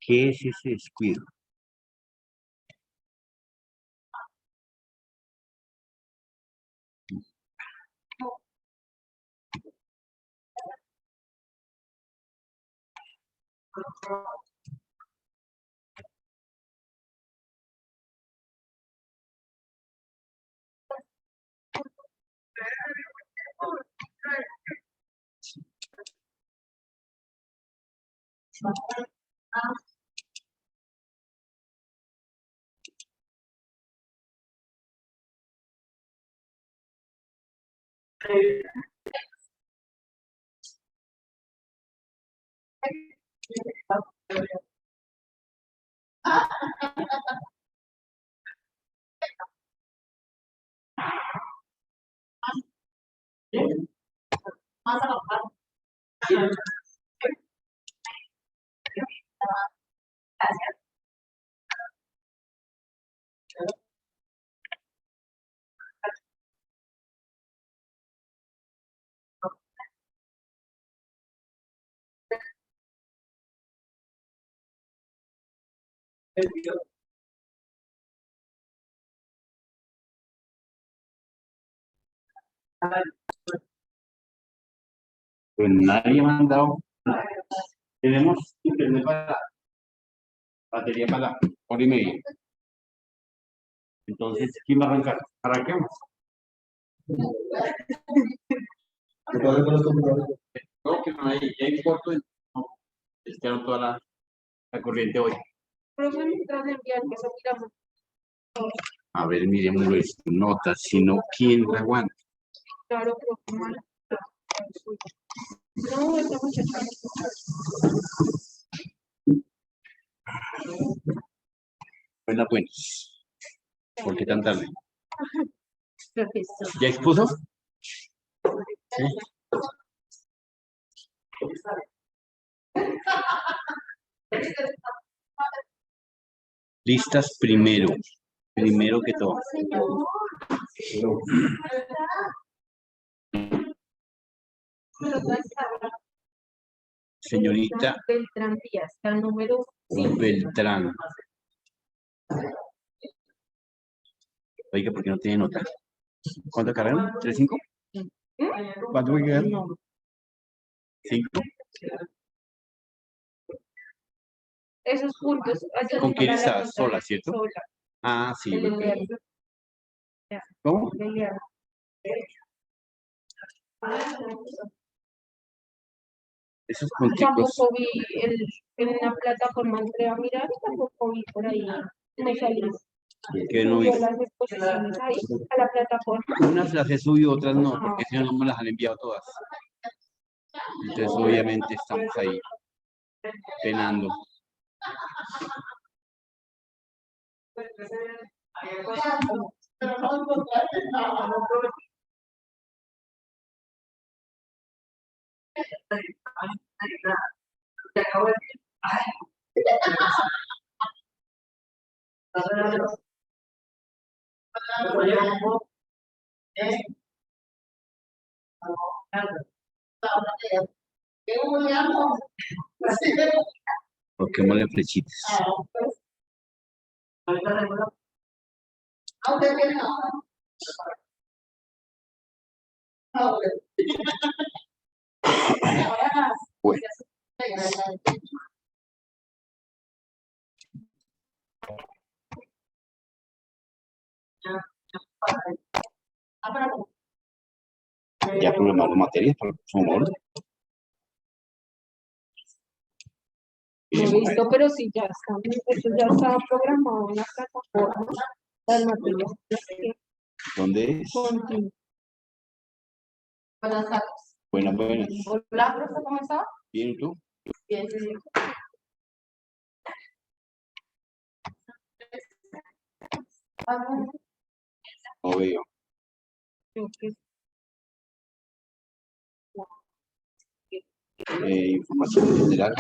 ¿Qué es ese descuido? Pues nadie me ha mandado. Tenemos internet para batería para la hora y media. Entonces, ¿quién va a arrancar? ¿Arranquemos? No, que no hay, ya hay corto. No, quedaron toda la corriente hoy. A ver, miremos las notas, sino quién la aguanta. Claro, pero como no, esta muchacha. Buenas. ¿Por qué tan tarde? Profesor. ¿Ya expuso? Sí. Listas primero. Primero que todo. Señorita Beltrán Díaz, el número 5. Beltrán. Oiga, ¿por qué no tiene nota? ¿Cuánto cargaron? ¿3-5? ¿Cuánto voy a quedar? 5. Esos puntos. ¿Con quién está? Sola, ¿cierto? Sola. Ah, sí. Okay. ¿Cómo? Esos punticos. Tampoco vi en una plataforma entré a mirar y tampoco vi por ahí. No salió. Que no Subió vi. las exposiciones ahí a la plataforma. Unas las he subido, otras no, porque si no me las han enviado todas. Entonces, obviamente, estamos ahí penando. Coloquémosle flechitas. Bueno. Ya programaron materias para el próximo módulo. No he visto, pero sí ya está. Eso ya está programado en la plataforma. Las materias. ¿Dónde es? Continuo. Buenas tardes. Buenas. Hola, profe, ¿cómo está? Bien, ¿y tú? Bien, sí. No veo. Información general.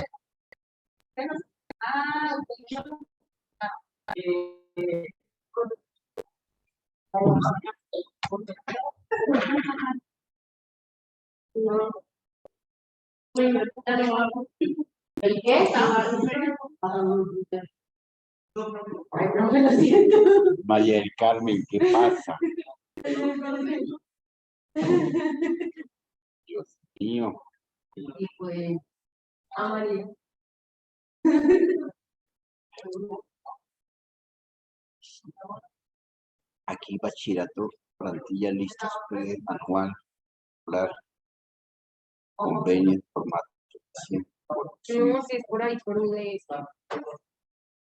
¿El qué? Ay, profe, lo siento. María del Carmen, ¿qué pasa? Dios mío. Y pues, María. Aquí bachillerato, plantilla lista, super manual, hablar, convenio, formato. Sí. No, si es por ahí, por UDS.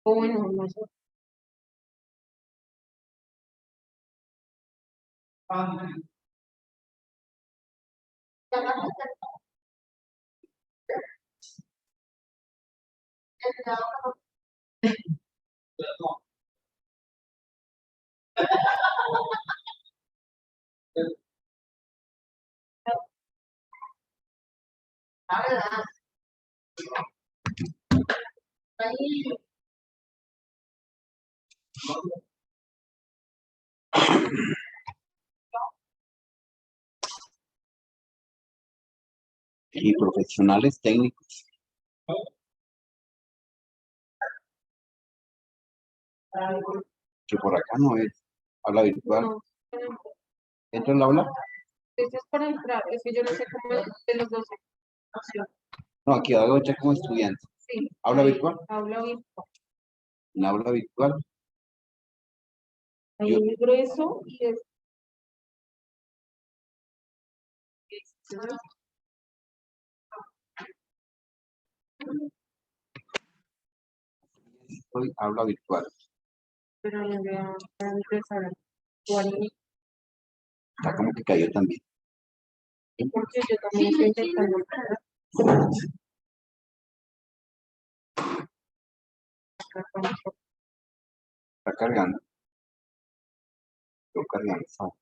O bueno, no sé. Y profesionales técnicos, que por acá no es, habla virtual. No, ¿Entra en el aula? eso es para entrar, es que yo no sé cómo es de los 12. No, aquí hago ya como estudiante. Sí. ¿Habla virtual? Habla virtual. En aula virtual. Hay un grueso y es. Hoy habla virtual. Pero no voy a empezar a actuar Está como que cayó también. porque yo también estoy intentando Está cargando. Estoy cargando.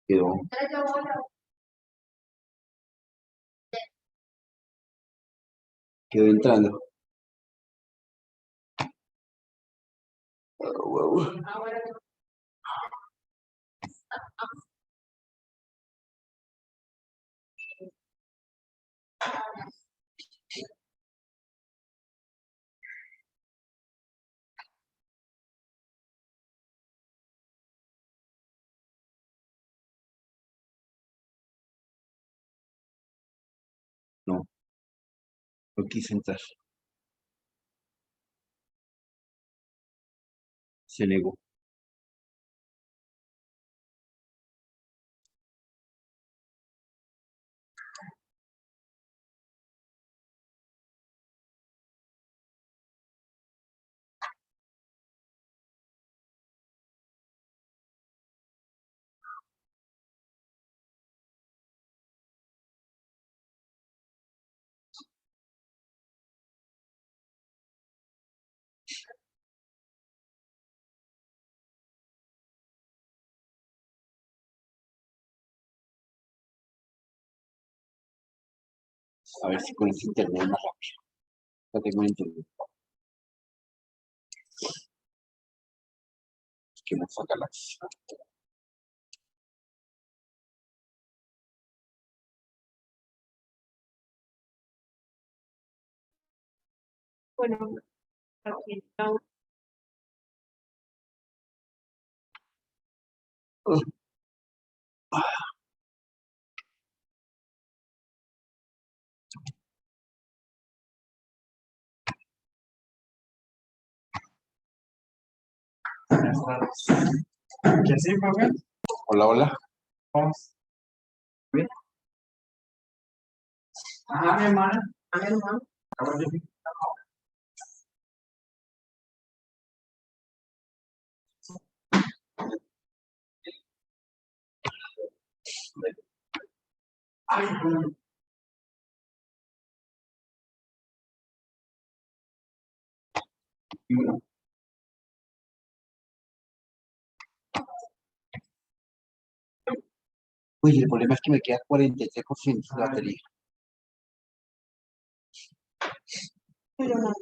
Quedó. Quedó entrando. Wow. No, no quise entrar. Se negó. A ver si con ese internet es más rápido. Ya tengo internet. Que me saca la. bueno, aquí está. ¿Qué sí, profe? Hola, hola. Vamos. Bien. Ajá, mi hermana. A mi hermano. Ay, Uy, el problema es que me queda 43% de batería. Pero no.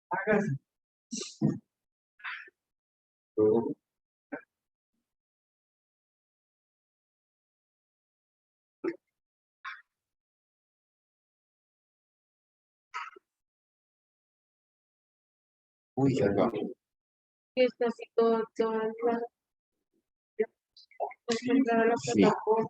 Hágase. Uy, ya va. Y está así toda la entrar a la Sí. plataforma.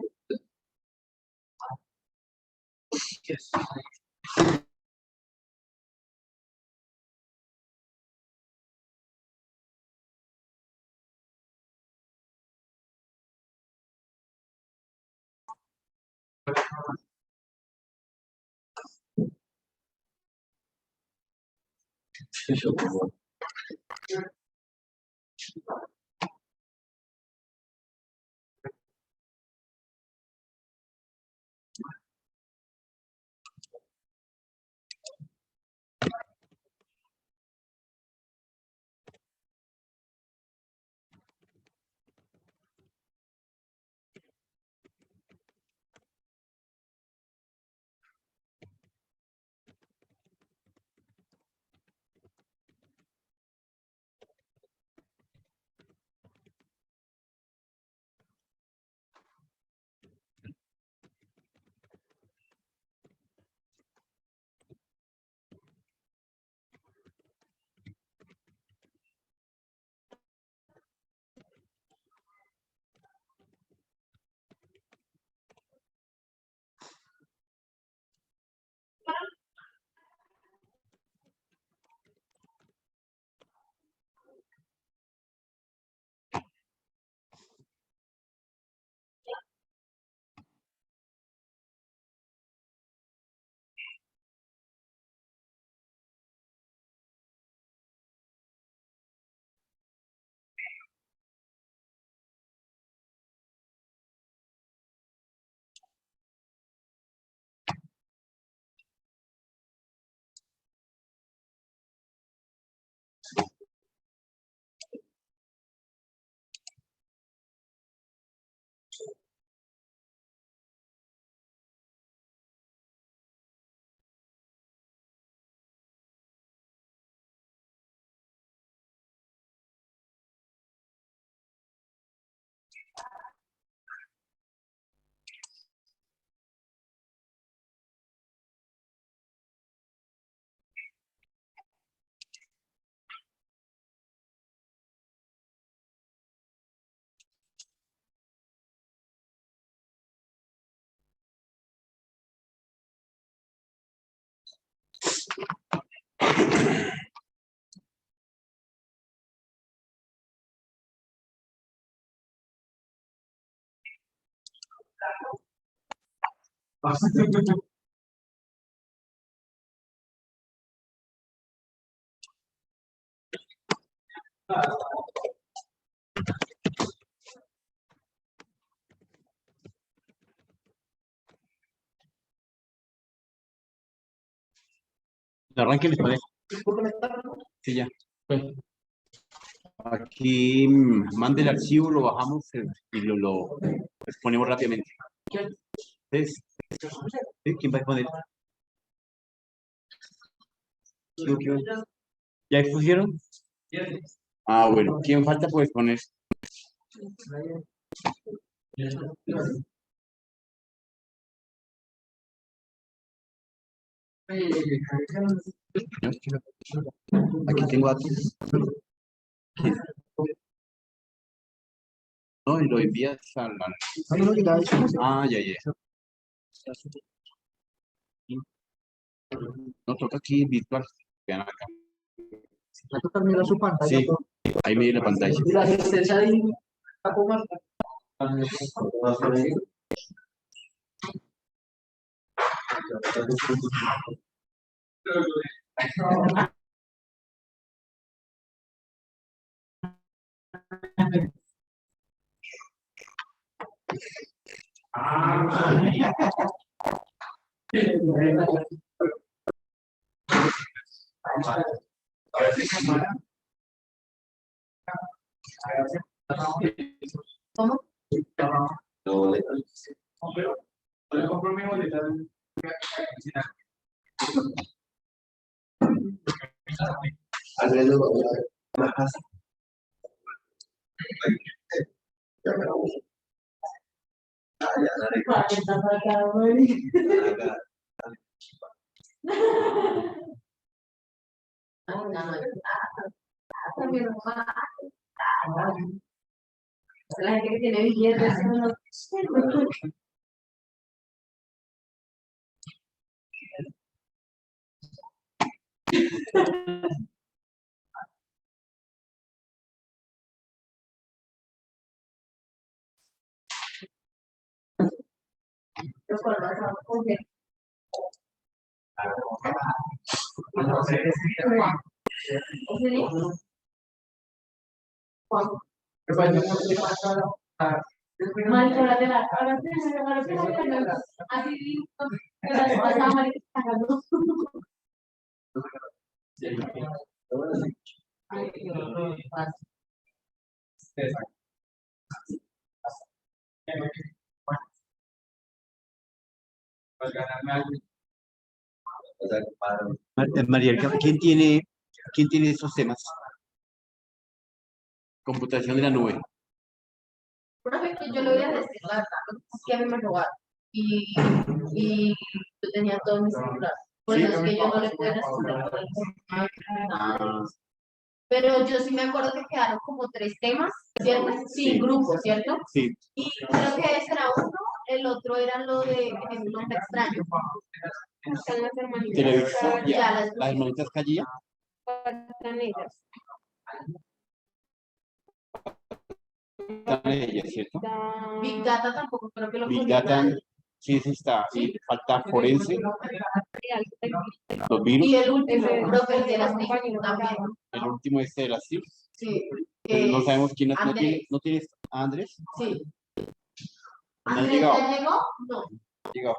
Arranque les puede. Sí, ya. Aquí mande el archivo, lo bajamos y lo exponemos rápidamente. ¿Ustedes? ¿Sí? ¿Quién va a exponer? ¿Ya expusieron? Ah, bueno. ¿Quién falta por exponer? Aquí tengo datos. No, y lo envías a la... Ah, ya, ya. No, toca aquí virtual. Vean acá. Mira su pantalla. Sí, ahí me dio la pantalla. Y la asistencia ahí. ¿Cómo? Pero le compro mi boleta. La gente que tiene billetes, ¿no? Los colores son ok. ¿Sí? Juan. Maricola de la ahora así pasaba maricola. María, quién tiene esos temas? Computación de la nube. Profe, que yo le voy a decir la verdad, es que a mí me robaron y yo tenía todo mi celular. Por eso es que yo no le puedo responder por el Ah, pero yo sí me acuerdo que quedaron como tres temas, ¿cierto? Sí, grupos, ¿cierto? sí. Y creo que ese era uno, el otro era lo de un nombre extraño. Están las hermanitas. Televisión, Ya las las hermanitas Callía. están ellas. Están ellas, ¿cierto? Big Data tampoco creo que lo Big cogieron. Data, sí, sí está. Y falta forense, los virus. Y el último, creo que el de las TIC también. El último es de las TIC. Sí. Pero no sabemos quién es. Andrés. ¿No tienes a Andrés? Sí. ¿No ha ¿Andrés llegado? ya llegó? No. Llegado.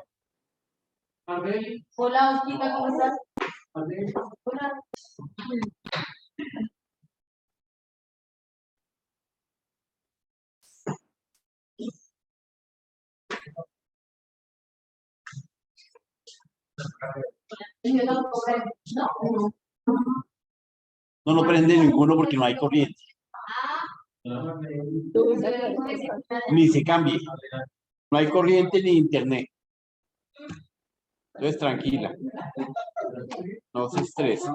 Hola, Osquita, ¿cómo estás? Hola. No, no. No, no prende ninguno porque no hay corriente. Ni se cambie. No hay corriente ni internet. Entonces, tranquila. No se estrese.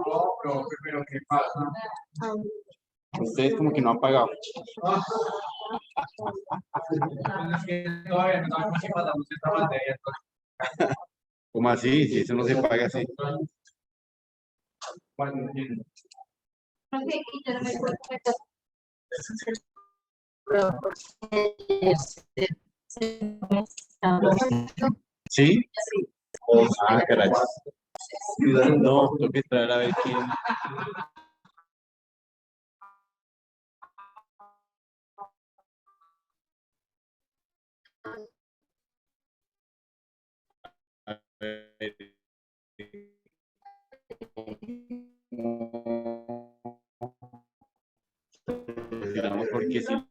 Pero ¿qué pasa? Ustedes como que no han pagado. Es que todavía no sabemos si pasamos esta materia. ¿Cómo así? Si eso no se paga así. Bueno, entiendo. ¿Sí? Ah, caray. No, tengo que esperar a ver quién. A ver. Digamos porque si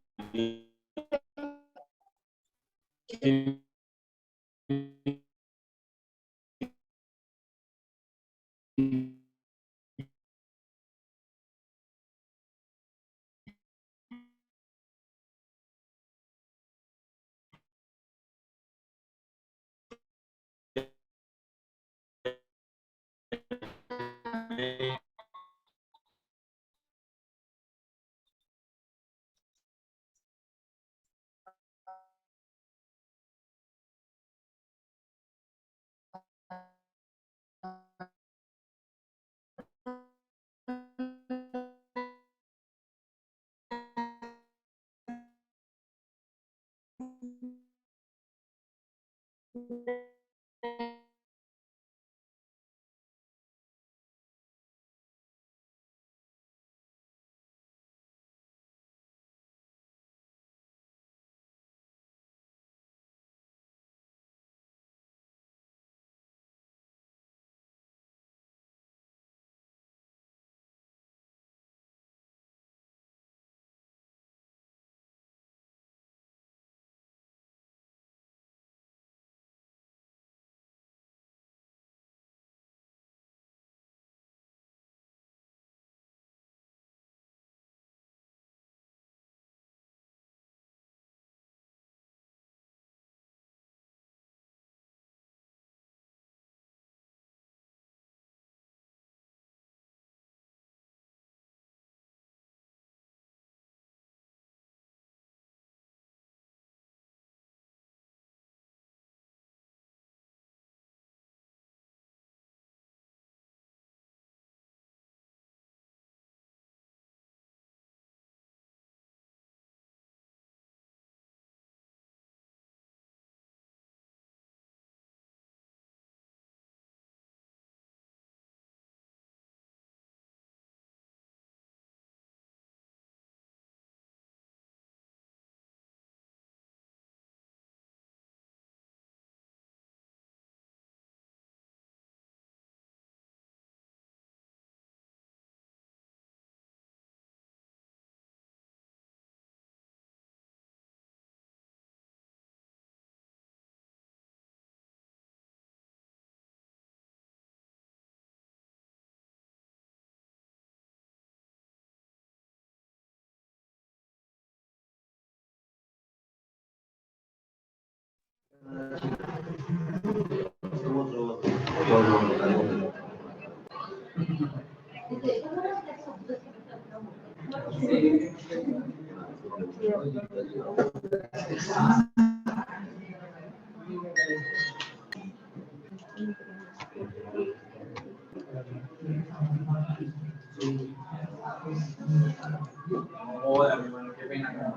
Joder, hermano, qué pena.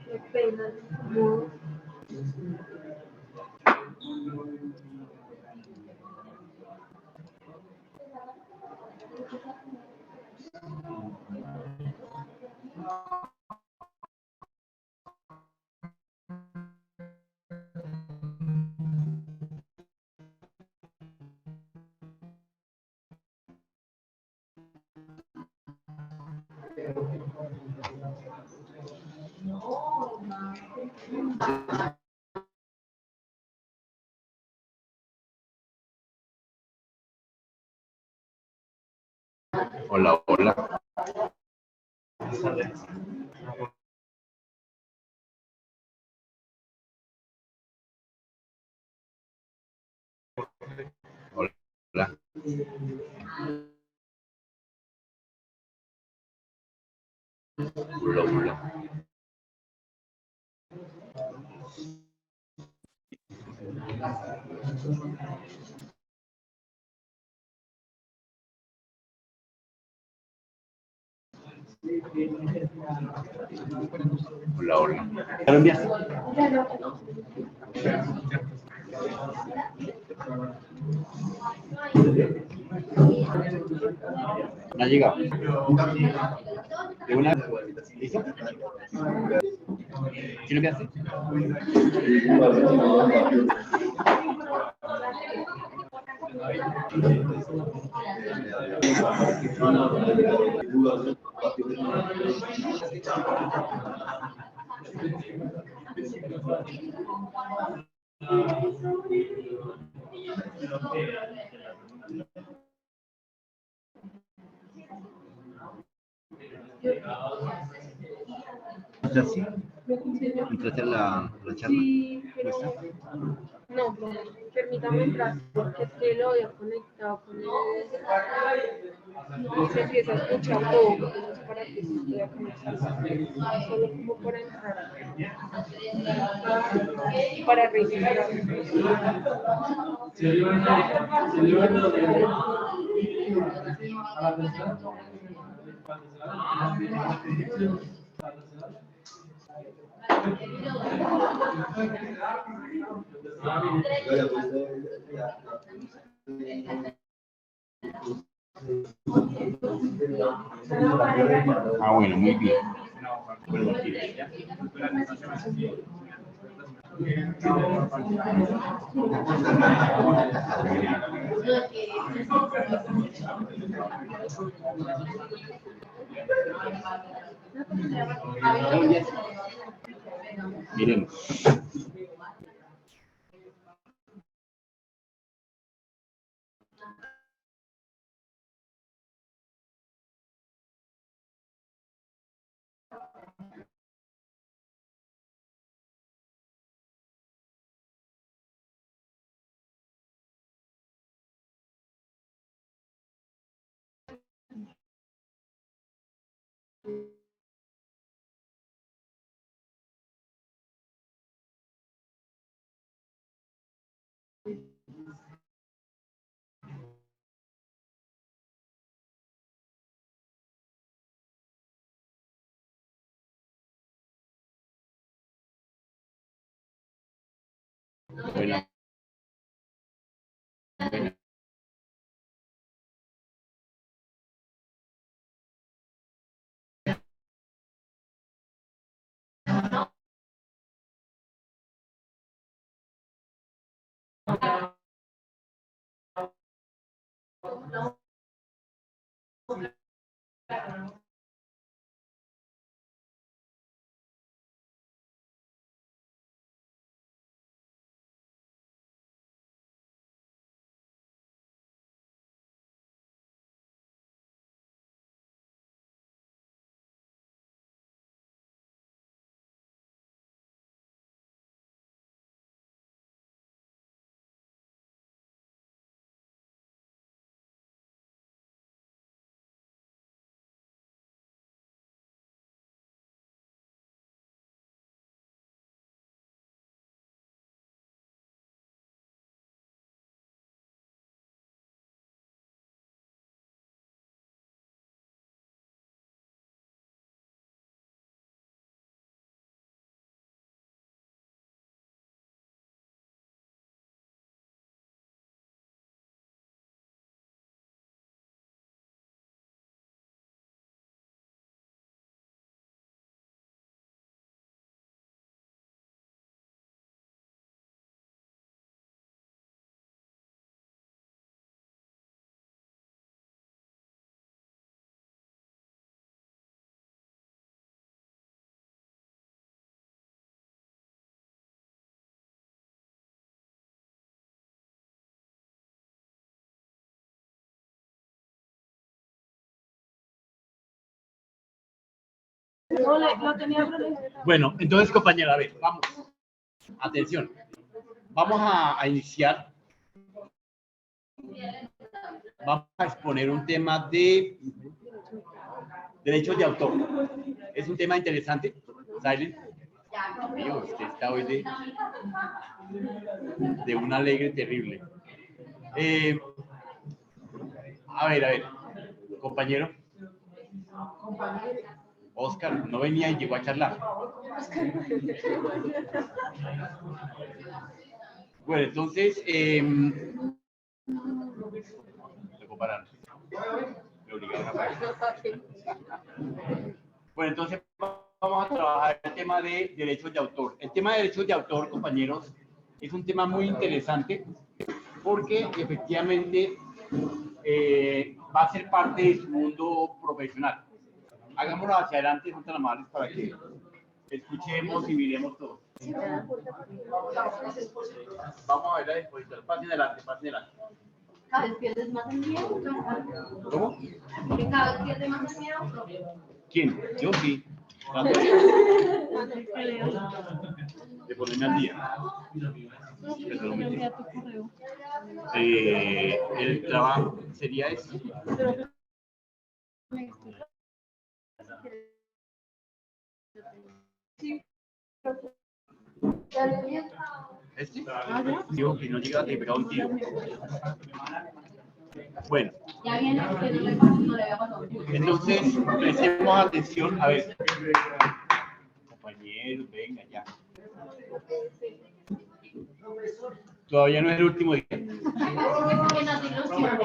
Qué pena. No. Hola, hola. Hola. Hola, hola. Hola, hola. ¿Ya lo enviaste? ¿No ha llegado? ¿De una? ¿Listo? ¿Sí lo enviaste? ¿Estás así? ¿Entraste a la charla? Sí, pero ¿Muestra? no, permítame entrar, porque es que lo había conectado con el... Y se empieza a escuchar todo, entonces para que se estoy acá en el solo como para entrar y para registrar. Ah, bueno, muy bien. Bueno, aquí, ¿ya? ¿Ya lo enviaste? Miren. Bueno, bueno. No, lo tenía problema. Bueno, entonces, compañera, a ver, vamos. Atención. Vamos a iniciar. Vamos a exponer un tema de derechos de autor. Es un tema interesante. Silent. Mío, usted está hoy de un alegre terrible. A ver, compañero. Oscar, no venía y llegó a charlar. Bueno, entonces, me compararon. Me obligaron a pagar. Bueno, entonces vamos a trabajar el tema de derechos de autor. El tema de derechos de autor, compañeros, es un tema muy interesante porque efectivamente va a ser parte de su mundo profesional. Hagámoslo hacia adelante, son tan amables para que escuchemos y miremos todo. Vamos a ver la disposición. Pasen adelante, pasen adelante. Cada vez pierdes más el miedo. ¿Cómo? Que cada vez pierdes más el miedo. ¿Quién? Yo sí. Trato de ponerme al día. El trabajo sería eso. ¿Este? Digo que no llega a pegar un tiro. Bueno. Ya viene, que no le había pasado. Entonces, prestemos atención. A ver. Compañeros, venga ya. Todavía no es el último día. Que nos ilusione.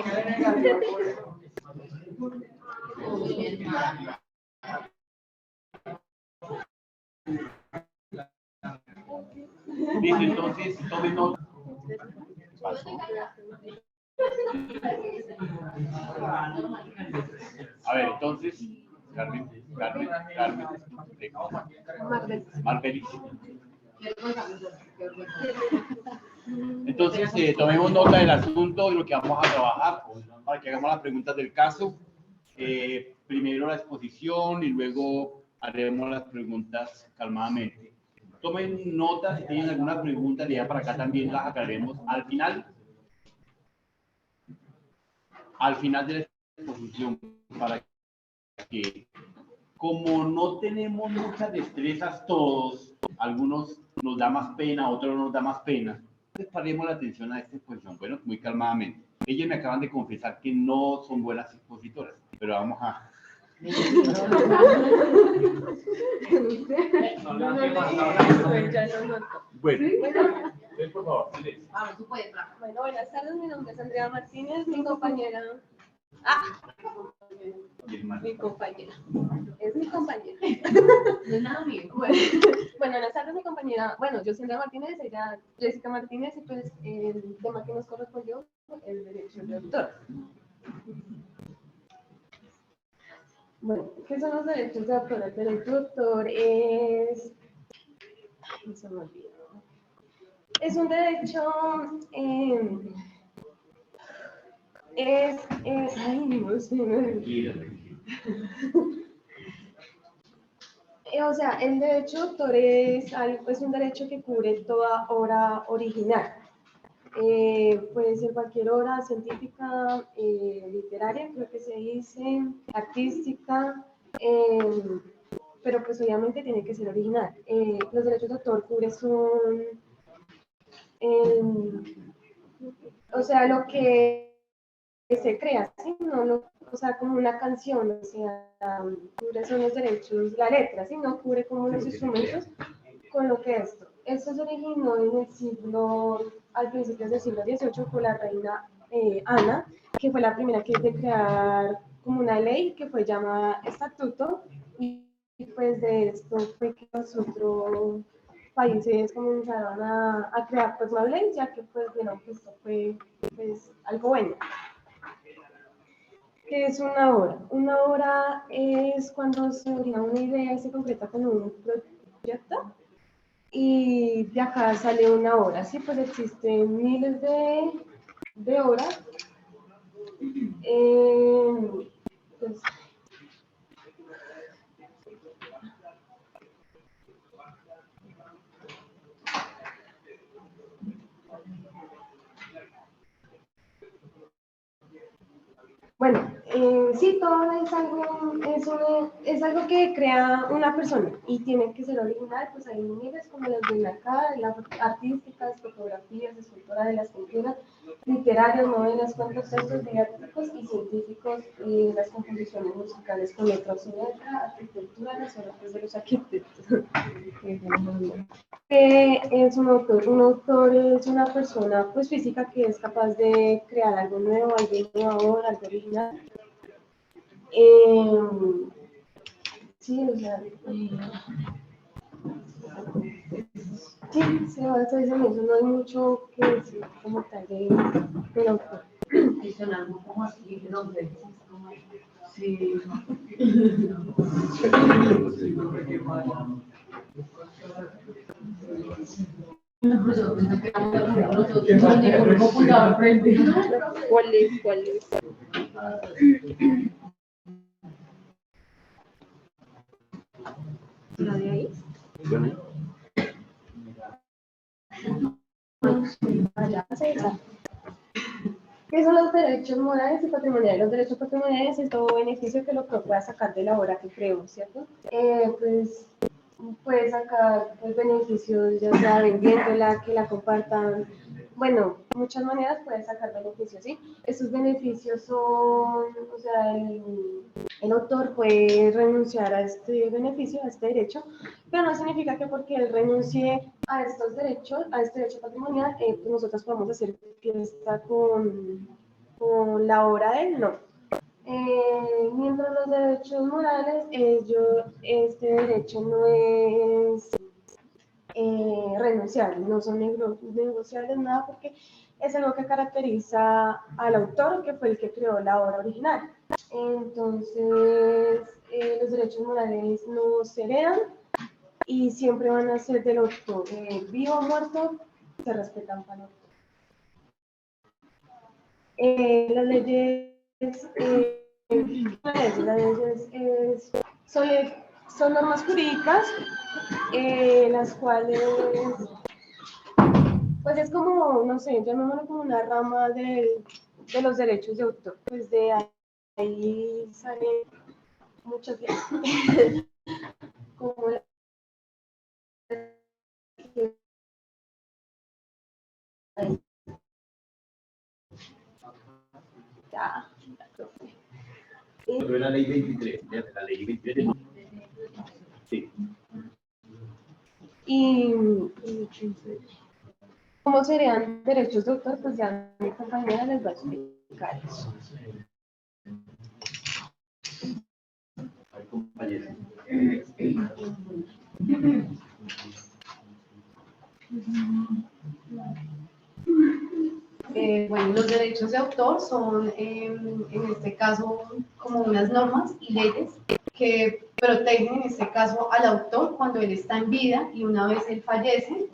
Listo, entonces, tomen nota. A ver, entonces, Carmen, Marbelis. Entonces, tomemos nota del asunto, de lo que vamos a trabajar, para que hagamos las preguntas del caso. Primero la exposición y luego haremos las preguntas calmadamente. Tomen nota, si tienen alguna pregunta, de allá para acá también las aclaremos al final. Al final de la exposición, para que, como no tenemos muchas destrezas todos, algunos nos da más pena, otros nos da más pena, entonces paremos la atención a esta exposición, bueno, muy calmadamente. Ellos me acaban de confesar que no son buenas expositoras, pero vamos a... Bueno, por favor, Tú puedes, Rafa. Bueno, buenas tardes, mi nombre es Andrea Martínez, mi compañera. Mi compañera. Es mi compañera. No es nada bien. Bueno, buenas tardes, mi compañera. Bueno, yo soy Andrea Martínez, ella Jessica Martínez, y pues el tema que nos correspondió es el derecho de autor. Bueno, ¿qué son los derechos de autor? El derecho de autor es... Ay, se me olvidó. Es un derecho... ay, no sé, o sea, el derecho de autor es un derecho que cubre toda obra original. Puede ser cualquier obra científica, literaria, creo que se dice, artística, pero pues obviamente tiene que ser original. Los derechos de autor cubre son, o sea, lo que se crea, ¿sí? No, o sea, como una canción, o sea, cubre son los derechos, la letra, ¿sí? No cubre como los instrumentos con lo que esto se originó en el siglo, al principio del siglo XVIII por la reina Ana, que fue la primera que de crear como una ley que fue llamada estatuto, y pues de esto fue que los otros países comenzaron a crear pues más leyes, ya que pues vieron que esto fue pues algo bueno. ¿Qué es una obra? Una obra es cuando se origina una idea y se concreta con un proyecto, y de acá sale una obra. Sí, pues existen miles de obras. Pues, Bueno, sí, todo es algo que crea una persona y tiene que ser original, pues hay miles como las de acá, las artísticas, fotografías, esculturas de las pinturas, literarios, novelas, cuentos, textos didácticos y científicos, y las composiciones musicales con letra o letra, arquitectura, las obras de los arquitectos. Es un autor. Un autor es una persona pues física que es capaz de crear algo nuevo, algo innovador, algo original. Sí, o sea, sí, se basa en eso, no hay mucho que decir como tal del autor. Adicional, como así, nombre. Sí. ¿Cuál es? ¿Cuál es? ¿La de ahí? Esa. ¿Qué son los derechos morales y patrimoniales? Los derechos patrimoniales es todo beneficio que lo que pueda sacar de la obra que creó, ¿cierto? Pues puede sacar pues, beneficios, ya sea vendiéndola, que la compartan. Bueno, muchas maneras puede sacar beneficios, ¿sí? Esos beneficios son, o sea, el autor puede renunciar a este beneficio, a este derecho, pero no significa que porque él renuncie a estos derechos, a este derecho patrimonial, pues nosotros podemos hacer fiesta con la obra de él, no. Mientras los derechos morales, este derecho no es renunciable, no son negociables, nada, porque es algo que caracteriza al autor, que fue el que creó la obra original. Entonces, los derechos morales no se heredan y siempre van a ser del autor, vivo o muerto, se respetan para el autor. Las leyes, son normas jurídicas, las cuales, pues es como, no sé, llamémoslo como una rama de los derechos de autor, pues de ahí salen muchas leyes, como la Pero la ley 23, la ley 23. Sí. y cómo serían derechos de autor, pues ya mi compañera les va a explicar eso. Ay, compañera. Bueno, los derechos de autor son, en este caso, como unas normas y leyes que protegen, en este caso, al autor cuando él está en vida y una vez él fallece,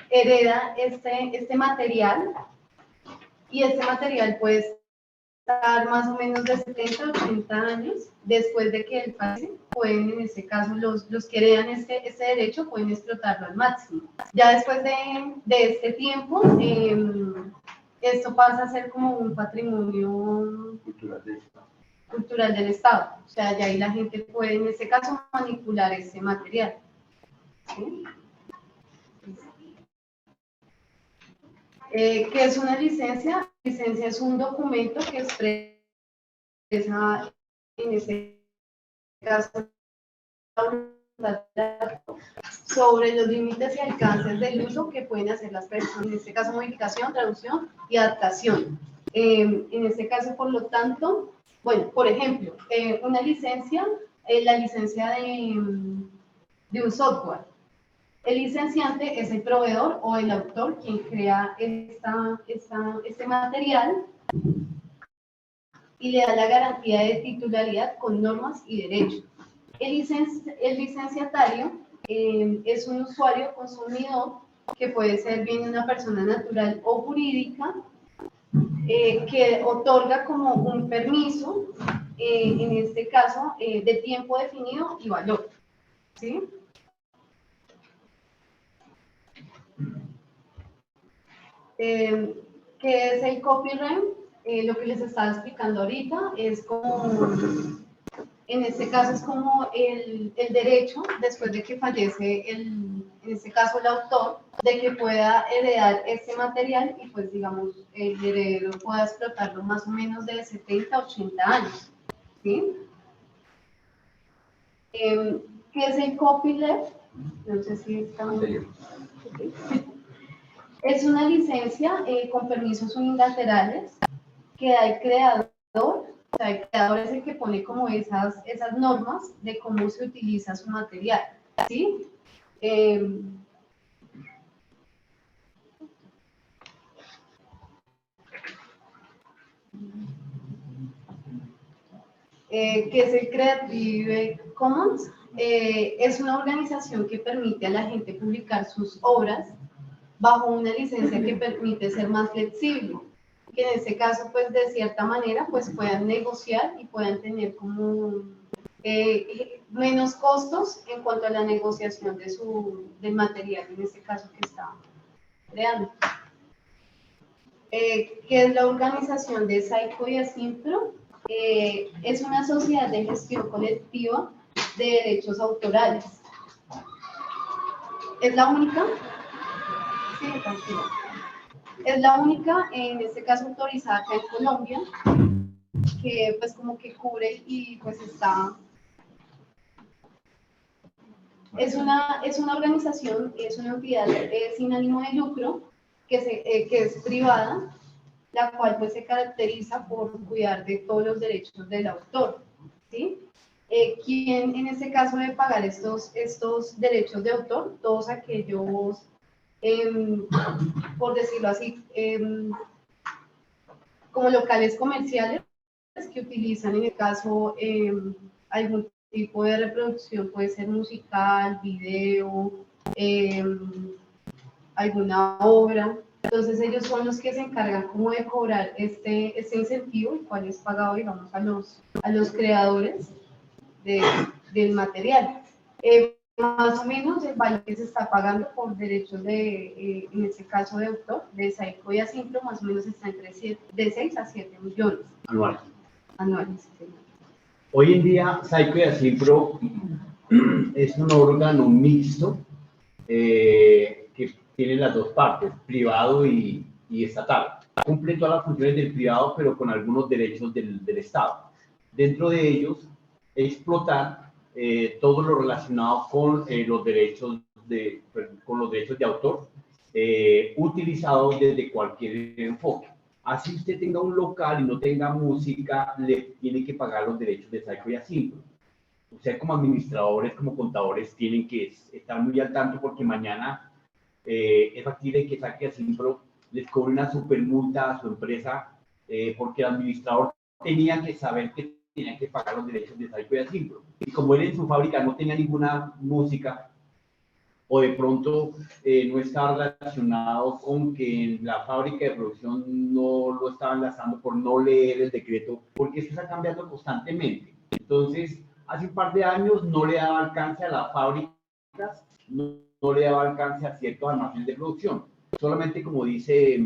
hereda este material y este material puede estar más o menos de 70 a 80 años después de que él fallece. Pueden, en este caso, los que heredan este derecho pueden explotarlo al máximo. Ya después de este tiempo, esto pasa a ser como un patrimonio cultural del Estado. O sea, ya ahí la gente puede, en este caso, manipular ese material. ¿Sí? ¿Qué es una licencia? La licencia es un documento que expresa, en este caso, sobre los límites y alcances del uso que pueden hacer las personas, en este caso modificación, traducción y adaptación. En este caso, por lo tanto, bueno, por ejemplo, una licencia, la licencia de un software. El licenciante es el proveedor o el autor quien crea este material y le da la garantía de titularidad con normas y derechos. El licenciatario es un usuario consumidor que puede ser bien una persona natural o jurídica que otorga como un permiso, en este caso, de tiempo definido y valor. ¿Sí? ¿Qué es el copyright? lo que les estaba explicando ahorita es como, en este caso es como el derecho, después de que fallece en este caso el autor, de que pueda heredar este material y pues digamos el heredero pueda explotarlo más o menos de 70 a 80 años, ¿sí? ¿Qué es el copyleft? No sé si está... Es una licencia con permisos unilaterales que da el creador, o sea, el creador es el que pone como esas normas de cómo se utiliza su material, ¿sí? Que es el Creative Commons, es una organización que permite a la gente publicar sus obras bajo una licencia que permite ser más flexible, que en este caso, pues de cierta manera, pues puedan negociar y puedan tener como menos costos en cuanto a la negociación del material, en este caso que está creando. Que es la organización de Saico y Asimpro, es una sociedad de gestión colectiva de derechos autorales. Es la única, sí, tranquilo. Es la única, en este caso autorizada acá en Colombia, que pues como que cubre y pues está... Es una organización, es una entidad sin ánimo de lucro, que es privada, la cual pues se caracteriza por cuidar de todos los derechos del autor, ¿sí? ¿Quién en este caso debe pagar estos derechos de autor? Todos aquellos, por decirlo así, como locales comerciales que utilizan en el caso algún tipo de reproducción, puede ser musical, video, alguna obra. Entonces ellos son los que se encargan como de cobrar este incentivo, el cual es pagado, digamos, a los creadores del material. Más o menos el valor que se está pagando por derechos en este caso de autor, de Saico y Asimpro, más o menos está entre de 6 a 7 millones. Anuales. Sí. Hoy en día, Saico y Asimpro es un órgano mixto que tiene las dos partes, privado y estatal. Cumple todas las funciones del privado, pero con algunos derechos del Estado. Dentro de ellos, explotar todo lo relacionado con los derechos de autor, utilizados desde cualquier enfoque. Así usted tenga un local y no tenga música, le tiene que pagar los derechos de Saico y Asimpro. Ustedes como administradores, como contadores, tienen que estar muy al tanto porque mañana es factible que Saico y Asimpro les cobre una supermulta a su empresa porque el administrador tenía que saber que tenía que pagar los derechos de Saico y Asimpro. Y como él en su fábrica no tenía ninguna música, o de pronto no estaba relacionado con que en la fábrica de producción no lo estaban lanzando por no leer el decreto, porque eso está cambiando constantemente. Entonces, hace un par de años no le daba alcance a las fábricas, no le daba alcance a ciertos almacenes de producción. Solamente como dice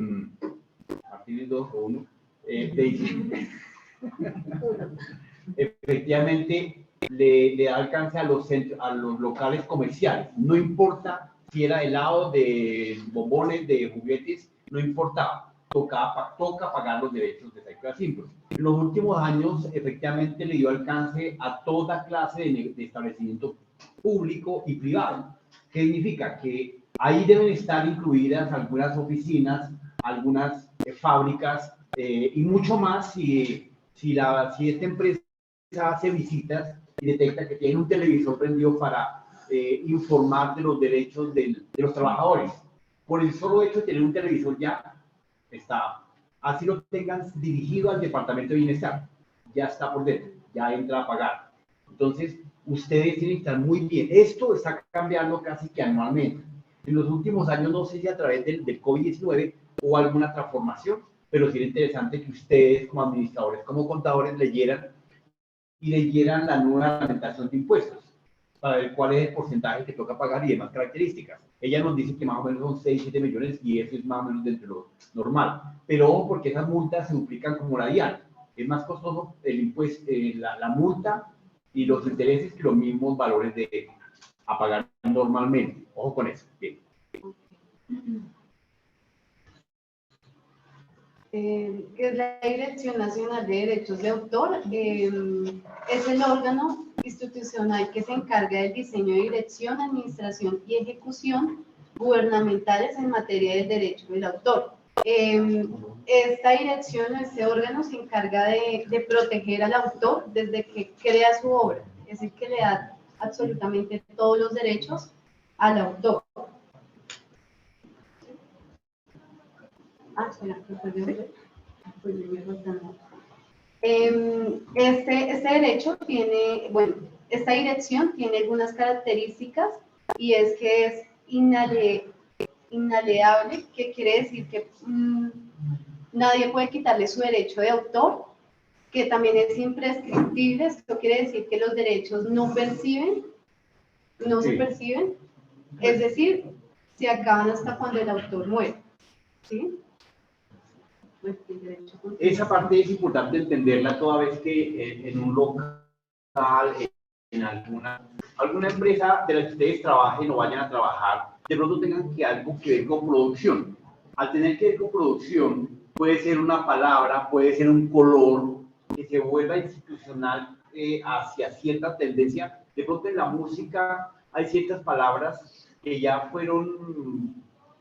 Martínez 2 o 1, dice, efectivamente, le da alcance a los locales comerciales. No importa si era helado, de bombones, de juguetes, no importaba. Toca pagar los derechos de Saico y Asimpro. En los últimos años, efectivamente, le dio alcance a toda clase de establecimiento público y privado. ¿Qué significa? Que ahí deben estar incluidas algunas oficinas, algunas fábricas y mucho más si esta empresa hace visitas y detecta que tiene un televisor prendido para informar de los derechos de los trabajadores. Por el solo hecho de tener un televisor ya está, así lo tengan dirigido al Departamento de Bienestar, ya está por dentro, ya entra a pagar. Entonces, ustedes tienen que estar muy bien. Esto está cambiando casi que anualmente. En los últimos años, no sé si a través del COVID-19 hubo alguna transformación, pero sí era interesante que ustedes como administradores, como contadores, leyeran la nueva reglamentación de impuestos para ver cuál es el porcentaje que toca pagar y demás características. Ella nos dice que más o menos son 6, 7 millones y eso es más o menos dentro de lo normal. Pero ojo, porque esas multas se duplican como la DIAN. Es más costoso el impuesto, la multa y los intereses que los mismos valores a pagar normalmente. Ojo con eso. Bien. Que es la Dirección Nacional de Derechos de Autor, es el órgano institucional que se encarga del diseño de dirección, administración y ejecución gubernamentales en materia del derecho del autor. Esta dirección, este órgano se encarga de proteger al autor desde que crea su obra, es el que le da absolutamente todos los derechos al autor. Espera, este derecho tiene, bueno, esta dirección tiene algunas características y es que es inalienable, que quiere decir que nadie puede quitarle su derecho de autor, que también es imprescriptible. Esto quiere decir que los derechos no se perciben, es decir, se acaban hasta cuando el autor muere, ¿sí? Esa parte es importante entenderla toda vez que en un local, en alguna empresa de la que ustedes trabajen o vayan a trabajar, de pronto tengan algo que ver con producción. Al tener que ver con producción, puede ser una palabra, puede ser un color que se vuelva institucional hacia cierta tendencia. De pronto en la música hay ciertas palabras que ya fueron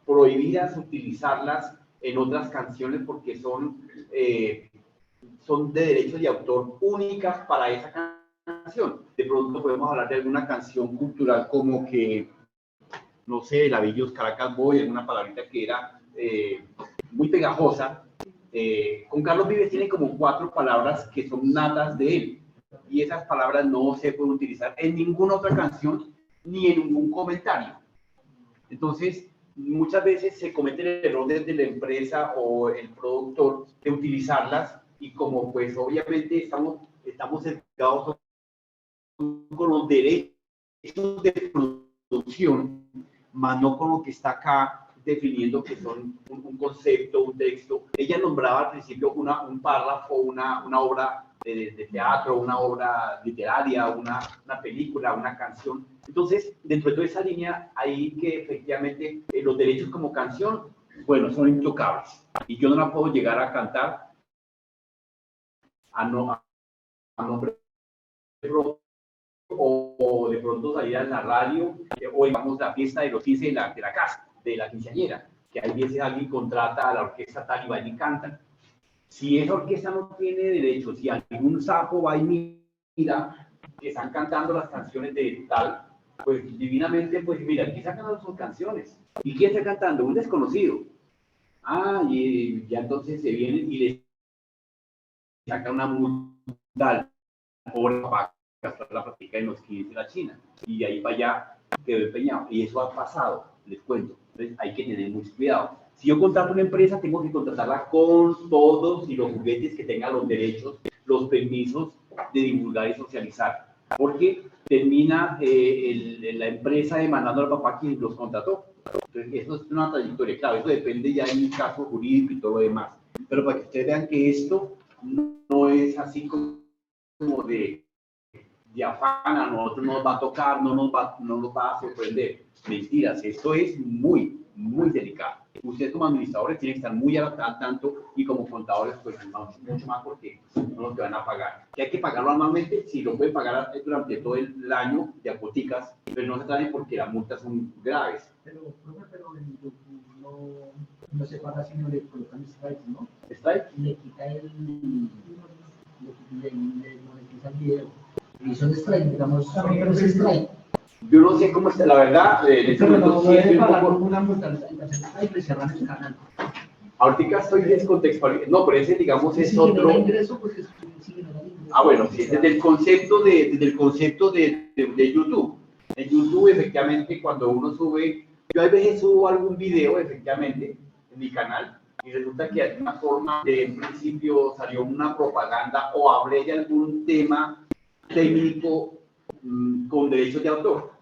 prohibidas utilizarlas en otras canciones porque son de derechos de autor únicas para esa canción. De pronto podemos hablar de alguna canción cultural como que, no sé, la Villos Caracas Boy, alguna palabrita que era muy pegajosa. Con Carlos Vives tiene como 4 palabras que son natas de él y esas palabras no se pueden utilizar en ninguna otra canción ni en ningún comentario. Entonces, muchas veces se comete el error desde la empresa o el productor de utilizarlas y como pues obviamente estamos cercados con los derechos de producción, más no con lo que está acá definiendo que son un concepto, un texto. Ella nombraba al principio un párrafo, una obra de teatro, una obra literaria, una película, una canción. Entonces, dentro de toda esa línea, hay que efectivamente los derechos como canción, bueno, son intocables. Y yo no la puedo llegar a cantar a nombre o de pronto salir a la radio o digamos la fiesta de los 15 de la casa, de la quinceañera, que hay veces alguien contrata a la orquesta tal y va y cantan. Si esa orquesta no tiene derechos, si algún sapo va y mira que están cantando las canciones de tal, pues divinamente, pues mira, aquí están cantando sus canciones. ¿Y quién está cantando? Un desconocido. Y ya entonces se vienen y le sacan una multa por la práctica en los 15 de la China. Y de ahí para allá quedó empeñado. Y eso ha pasado, les cuento. Entonces hay que tener mucho cuidado. Si yo contrato una empresa, tengo que contratarla con todos y los juguetes que tengan los derechos, los permisos de divulgar y socializar. Porque termina la empresa demandando al papá quien los contrató. Entonces, eso es una trayectoria. Claro, eso depende ya de un caso jurídico y todo lo demás. Pero para que ustedes vean que esto no es así como de afán, a nosotros nos va a tocar, no nos va a sorprender. Mentiras, esto es muy, muy delicado. Ustedes como administradores tienen que estar muy al tanto y como contadores, pues mucho más porque no lo que van a pagar. ¿Que hay que pagarlo anualmente? Sí, lo pueden pagar durante todo el año de apoticas, pero no se traen porque las multas son graves. Pero no se paga si no le colocan strike, ¿no? ¿Strike? Le quita le monetiza el video. Y son strike, digamos, son strike. Yo no sé cómo está, la verdad, en este momento sí estoy un poco... una multa y le cerran el canal. Ahorita estoy descontextualizado. No, pero ese, digamos, es otro... Ingreso, pues, Bueno, sí, desde el concepto de YouTube. En YouTube, efectivamente, cuando uno sube... Yo a veces subo algún video, efectivamente, en mi canal, y resulta que de alguna forma, en principio, salió una propaganda o hablé de algún tema técnico con derechos de autor.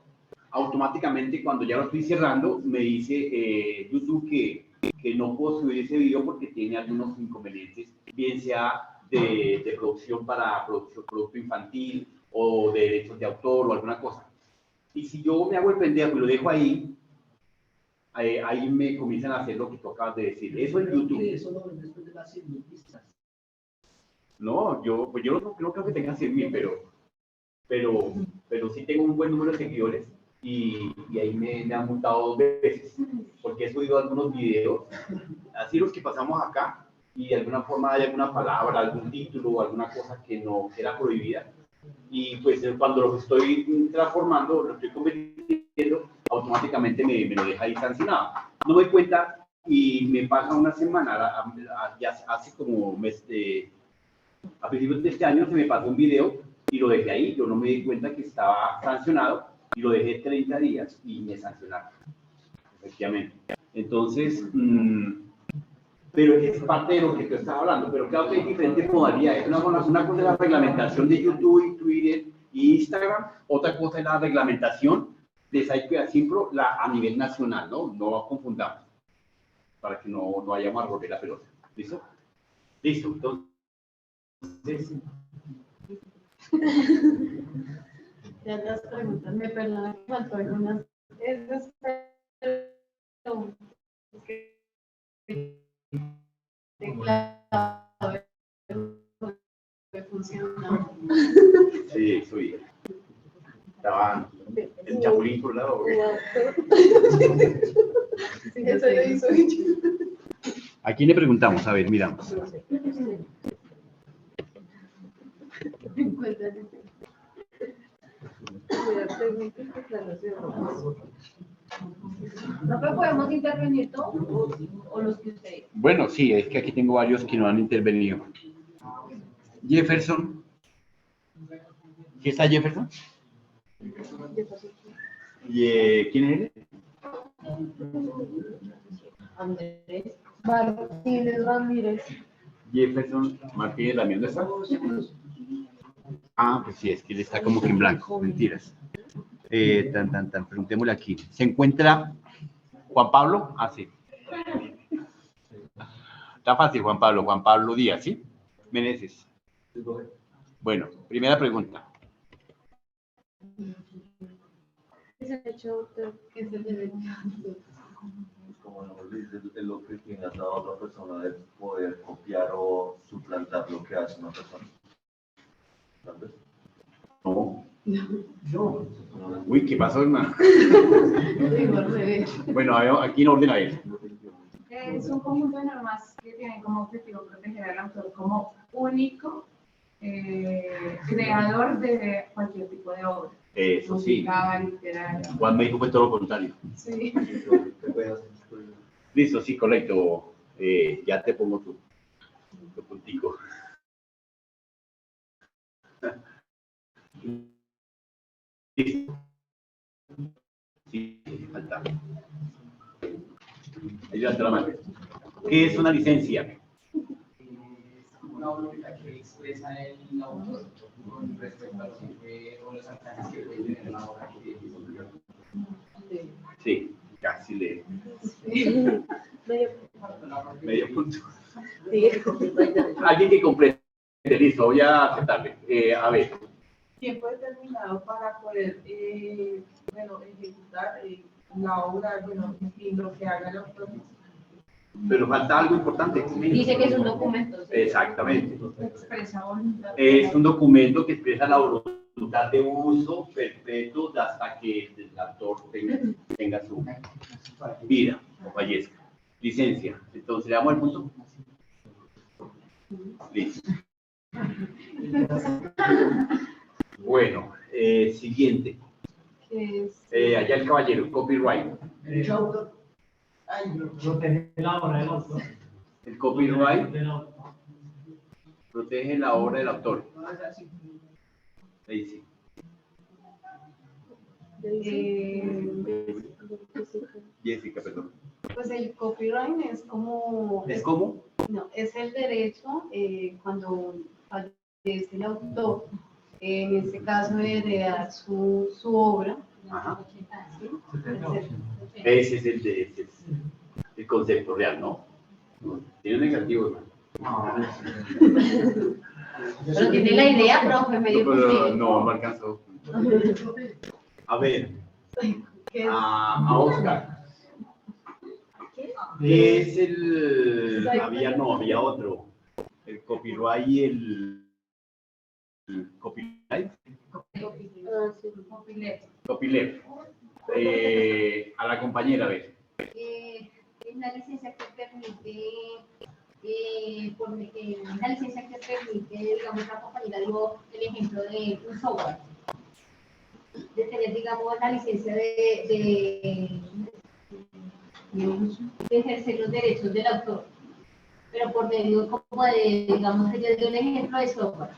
Automáticamente, cuando ya lo estoy cerrando, me dice YouTube que no puedo subir ese video porque tiene algunos inconvenientes, bien sea de producción para producto infantil o de derechos de autor o alguna cosa. Y si yo me hago el pendejo y lo dejo ahí, ahí me comienzan a hacer lo que tú acabas de decir. Eso en YouTube. Eso lo ven después de las 100.000 vistas. No, yo no creo que tenga 100.000, pero sí tengo un buen número de seguidores y ahí me han multado 2 veces porque he subido algunos videos, así los que pasamos acá, y de alguna forma hay alguna palabra, algún título o alguna cosa que no era prohibida. Y pues cuando los estoy transformando, lo estoy convirtiendo, automáticamente me lo deja ahí sancionado. No me doy cuenta y me pasa una semana, ya hace como a principios de este año se me pasó un video y lo dejé ahí. Yo no me di cuenta que estaba sancionado y lo dejé 30 días y me sancionaron, efectivamente. Entonces, pero es parte de lo que tú estás hablando, pero claro que hay diferentes modalidades. Una cosa es la reglamentación de YouTube, Twitter e Instagram, otra cosa es la reglamentación de Saipro a nivel nacional, ¿no? No confundamos, para que no vayamos a romper la pelota. ¿Listo? Listo, entonces... Ya las preguntas, me perdonan que faltó algunas. Esas, pero es que clave funciona. Sí, soy. Estaba el chapulín por un lado. Eso lo hizo ella. ¿A quién le preguntamos? A ver, miramos. No, pero podemos intervenir todos o los que ustedes. Bueno, sí, es que aquí tengo varios que no han intervenido. Jefferson. ¿Qué está Jefferson? ¿Y quién es él? Andrés. Martínez Ramírez. Jefferson Martínez Ramírez, ¿dónde está? Ah, pues sí, es que él está como que en blanco, mentiras. Preguntémosle aquí. ¿Se encuentra Juan Pablo? Ah, sí. Está fácil, Juan Pablo Díaz, ¿sí? Meneses. Bueno, primera pregunta. Es el hecho de Es el derecho. Como nos dice, es lo que tiene a otra persona de poder copiar o suplantar lo que hace una persona. ¿Tal vez? No. Uy, ¿qué pasó, hermano? Digo al revés. Bueno, aquí en orden a ver. Es un conjunto de normas que tienen como objetivo proteger al autor como único creador de cualquier tipo de obra. Eso sí. Musical, literaria. Juan me dijo fue todo lo contrario. Sí. Listo, sí, correcto. Ya te pongo tu puntico. Listo. Sí, falta. Ayúdate la mano. ¿Qué es una licencia? Una obra que expresa el autor con respecto a lo que fue o los alcances que puede tener una obra que Sí, casi le. medio Medio punto. sí. Alguien que complete. Listo, voy a aceptarle. A ver. Tiempo determinado para poder ejecutar la obra, bueno, en fin, lo que haga el autor. Pero falta algo importante. Dice que es un documento. ¿Sí? Exactamente. Expresa voluntad. Es un documento que expresa la voluntad de uso perpetuo hasta que el autor tenga su vida o fallezca. Licencia. Entonces, ¿le damos el punto? Listo. Bueno, siguiente. Allá el caballero, copyright. derecho a autor. Protege la obra del autor. El copyright Del autor. protege la obra del autor. Ahí sí. Jessica, perdón. Pues el copyright es como. ¿Es cómo? No, es el derecho cuando fallece el autor, en este caso de heredar su obra. Ajá. ¿Sí? Ese es el concepto real, ¿no? Tiene negativo, ¿no? Pero tiene la idea, profe, medio Pero posible. no me alcanzó. A ver, ¿Qué es? a Oscar. ¿Qué es el...? Había otro. El copyright y el copyright. Copyleft. A la compañera, a ver. Es la licencia que permite, la licencia que permite, digamos, la compañera dio el ejemplo de un software, de tener, digamos, la licencia de ejercer los derechos del autor, pero por medio como de, digamos, ella dio el ejemplo de software.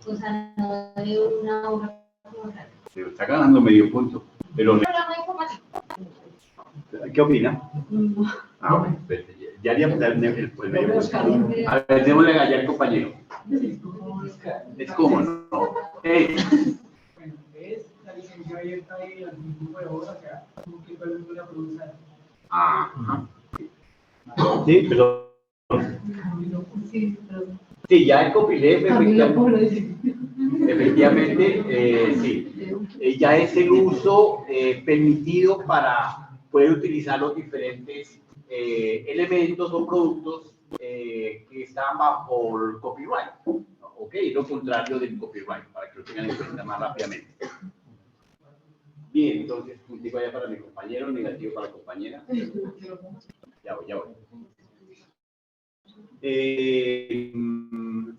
O sea, no de una obra como tal. Se está ganando medio punto. Pero, Un programa informático. ¿qué opina? Ah, bueno, pues, ya haríamos el medio punto. A ver, démosle allá al compañero. Es como, ¿no? Es la licencia abierta de algún tipo de obra, o sea, como que todo el mundo la puede usar. Ajá. Sí, pero... Sí, pero Sí, ya el copyleft, también lo puedo decir. efectivamente, sí. Ya es el uso permitido para poder utilizar los diferentes elementos o productos que están bajo el copyright. Ok, lo contrario del copyright, para que lo tengan en cuenta más rápidamente. Bien, entonces, puntico allá para mi compañero, negativo para la compañera. Ya voy, ya voy.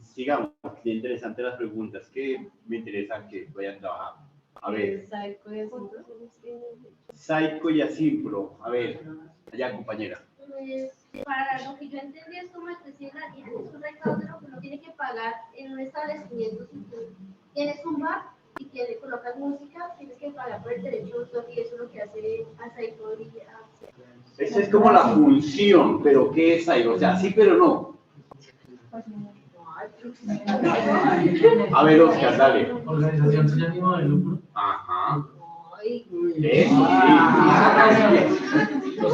Sigamos, qué interesantes las preguntas que me interesan que vayan a trabajar. A ver, Saico y Asimpro. A ver, allá, compañera. Pues, para lo que yo entendí es como el precio de la guía, es un recaudo de lo que uno tiene que pagar en un establecimiento. Si tú tienes un bar y colocas música, tienes que pagar por el derecho de autor y eso es lo que hace Saico y Esa es como la función, pero ¿qué es ahí? O sea, sí, pero no. A ver, Oscar, dale. Organización sin ánimo de lucro. Ajá. Ay, Eso, sí. Es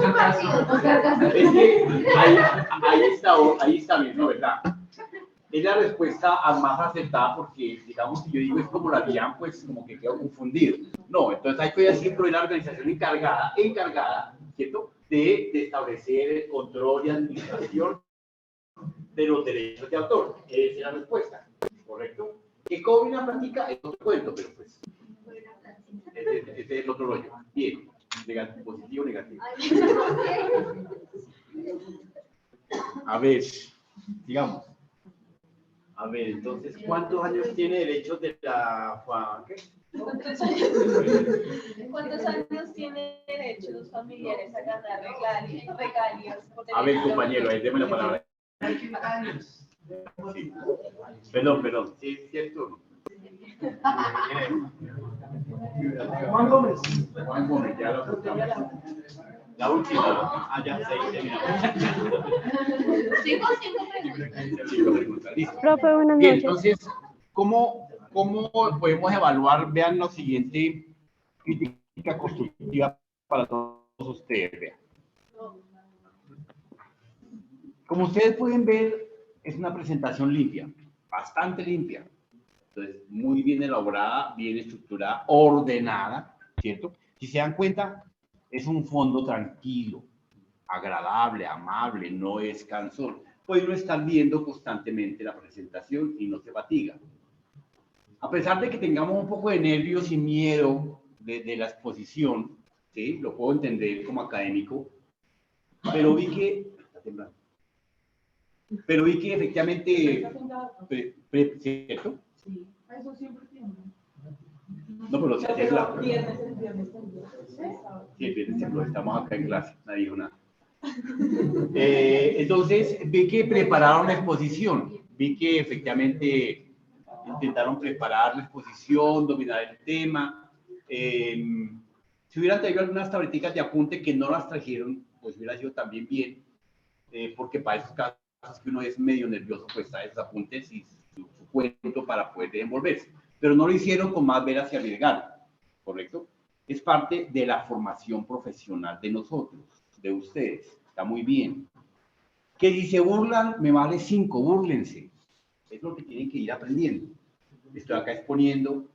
que ahí está bien, ¿no? ¿Verdad? Es la respuesta más acertada porque, digamos, si yo digo es como la DIAN, pues como que quedo confundido. No, entonces hay que siempre la organización encargada, ¿cierto? De establecer el control y administración de los derechos de autor. Esa es la respuesta, ¿correcto? Que cobre la práctica es otro cuento, pero pues ese es el otro rollo. Bien, positivo o negativo. A ver, digamos. A ver, entonces, ¿cuántos años tiene derechos de la Juan? ¿Qué? ¿Cuántos años tienen derechos familiares a ganar regalías? A ver, compañero, ahí déme la palabra. Sí. Perdón, sí, es cierto. Juan Gómez. Juan Gómez, ya lo apuntamos. La última, ya 6 terminamos. Cinco preguntas, listo. Profe, buenas Bien, noches. entonces, ¿cómo podemos evaluar? Vean lo siguiente, crítica constructiva para todos ustedes. Vean. Como ustedes pueden ver, es una presentación limpia, bastante limpia. Entonces, muy bien elaborada, bien estructurada, ordenada, ¿cierto? Si se dan cuenta, es un fondo tranquilo, agradable, amable, no es cansón. Pues no están viendo constantemente la presentación y no se fatiga. A pesar de que tengamos un poco de nervios y miedo de la exposición, ¿sí? Lo puedo entender como académico, pero vi que... Está temblando. Pero vi que efectivamente... ¿Cierto? Eso siempre tiene. No, pero si es la... Viernes, el viernes. Sí, el viernes tembló, estamos acá en clase, nadie dijo nada. Entonces, vi que prepararon la exposición, vi que efectivamente intentaron preparar la exposición, dominar el tema. Si hubieran traído algunas tableticas de apunte que no las trajeron, pues hubiera sido también bien, porque para esos casos es que uno es medio nervioso, pues está esos apuntes y su cuento para poder desenvolverse. Pero no lo hicieron con más veras y arriesgaron, ¿correcto? Es parte de la formación profesional de nosotros, de ustedes. Está muy bien. Que si se burlan, me vale 5, búrlense. Es lo que tienen que ir aprendiendo. Estoy acá exponiendo.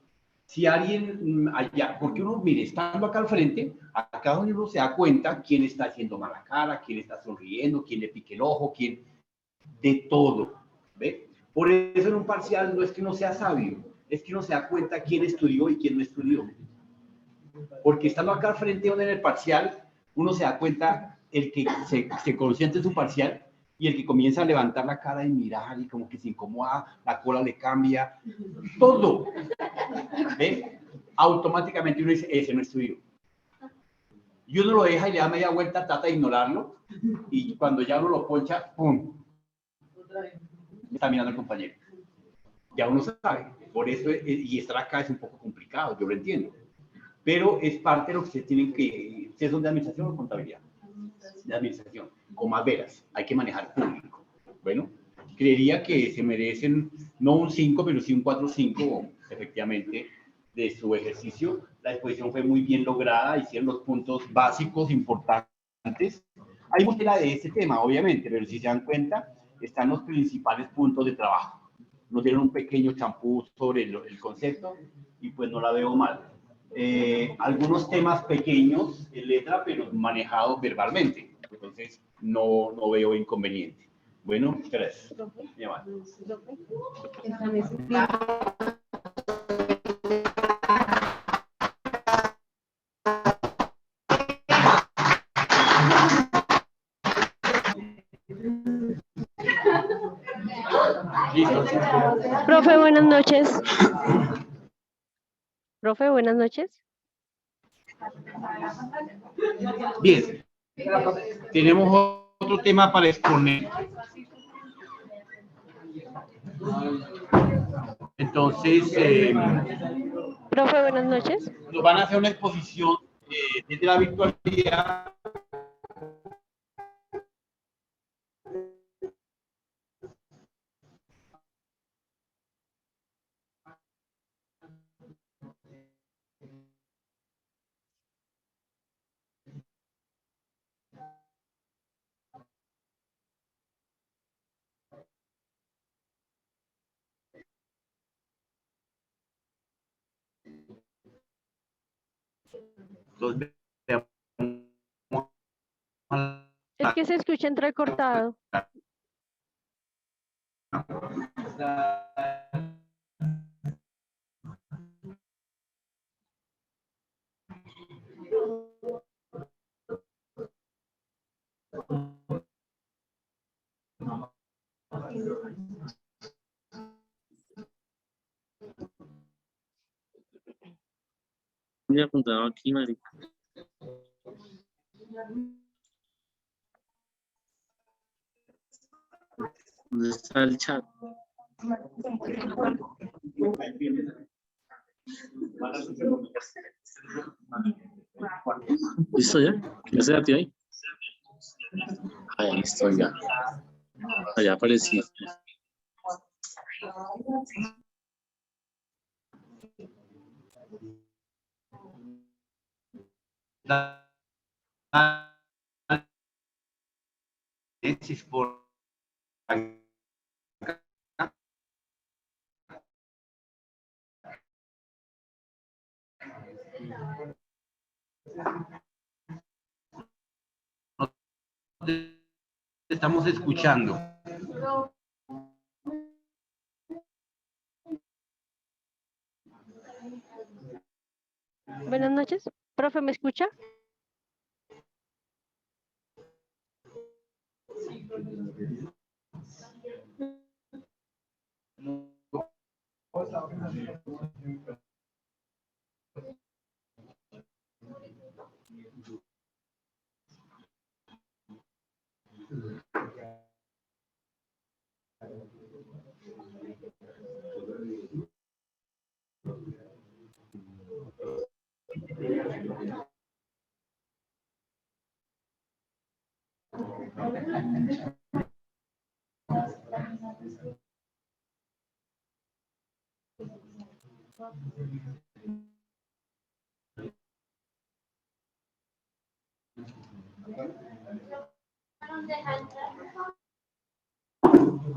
Si alguien allá, porque uno, mire, estando acá al frente, acá donde uno se da cuenta quién está haciendo mala cara, quién está sonriendo, quién le pique el ojo, quién, de todo, ¿ve? Por eso en un parcial no es que uno sea sabio, es que uno se da cuenta quién estudió y quién no estudió. Porque estando acá al frente donde en el parcial, uno se da cuenta el que se concentra en su parcial y el que comienza a levantar la cara y mirar y como que se incomoda, la cola le cambia, todo. ¿Ve? Automáticamente uno dice, ese no estudió. Y uno lo deja y le da media vuelta, trata de ignorarlo y cuando ya uno lo poncha, ¡pum! Está mirando al compañero. Ya uno sabe. Por eso, y estar acá es un poco complicado, yo lo entiendo. Pero es parte de lo que ustedes tienen que... ¿Ustedes son de administración o contabilidad? De administración. Con más veras. Hay que manejar público. Bueno, creería que se merecen no un 5, pero sí un 4-5, efectivamente, de su ejercicio. La exposición fue muy bien lograda, hicieron los puntos básicos importantes. Hay mucha tela de este tema, obviamente, pero si se dan cuenta, están los principales puntos de trabajo. Nos dieron un pequeño champú sobre el concepto y pues no la veo mal. Algunos temas pequeños en letra, pero manejados verbalmente. Entonces, no veo inconveniente. Bueno, gracias. Listo. Profe, buenas noches. Profe, buenas noches. Bien. Tenemos otro tema para exponer. Entonces, Profe, buenas noches. nos van a hacer una exposición desde la virtualidad. Es que se escucha entrecortado. Voy a apuntar aquí, marica. ¿Dónde está el chat? ¿Listo ya? ¿Ya se activó ahí? Ahí estoy ya. Allá aparecí. Por estamos escuchando. Buenas noches. Profe, ¿me escucha?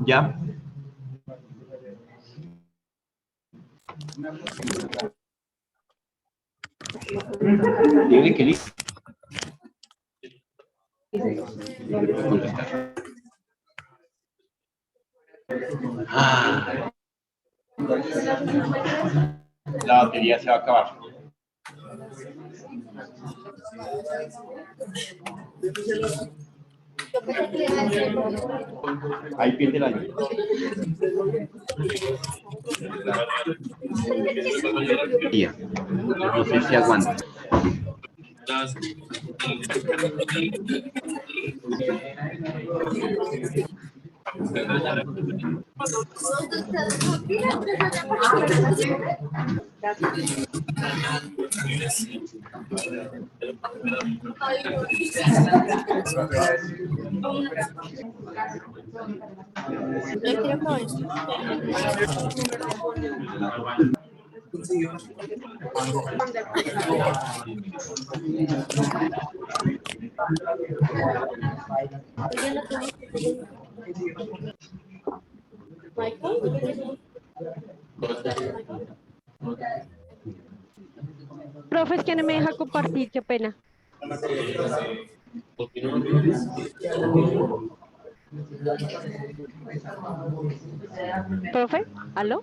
¿Ya? Dile que listo. Ah, la batería se va a acabar. Ahí pierde la luz. No sé si aguanta. Profe, es que no me deja compartir, qué pena. Profe, ¿aló?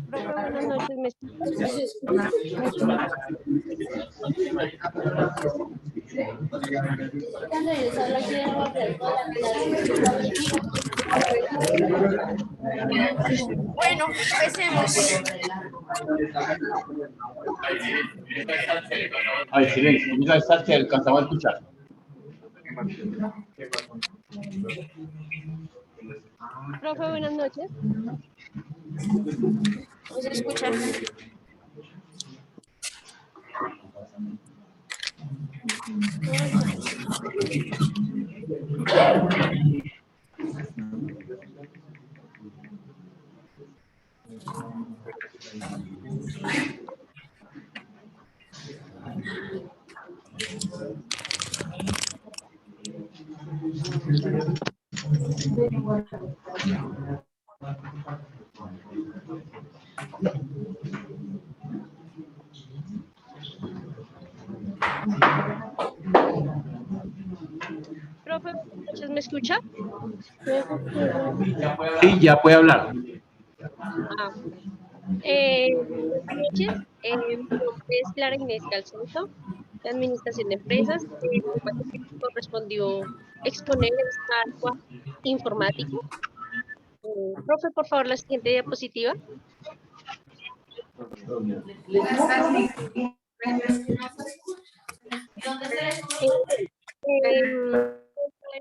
Profe, buenas noches, ¿me Bueno, empecemos. A ver, silencio. Vamos a ver si alcanzamos a escuchar. Profe, buenas noches. ¿No se escucha? Profe, buenas noches, ¿me escucha? Sí, ya puede hablar. Ah, buenas noches, mi nombre es Clara Inés Calzonzo, de Administración de Empresas. El tema que me correspondió exponer es hardware informático. Profe, por favor, la siguiente diapositiva.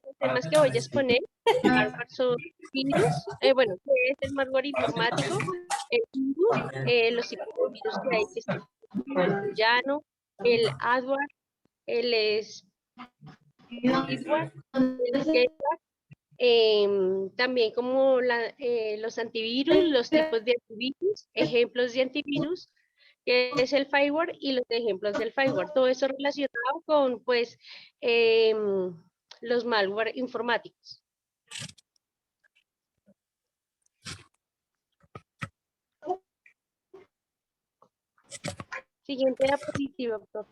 Los temas que voy a exponer, hardware son virus, bueno, ¿qué es el malware informático? El virus, los tipos de virus que hay, que están el troyano, el adware, el spyware, el malware, También como los antivirus, los tipos de antivirus, ejemplos de antivirus, que es el firewall y los ejemplos del firewall. Todo eso relacionado con pues los malware informáticos. Siguiente diapositiva, por favor.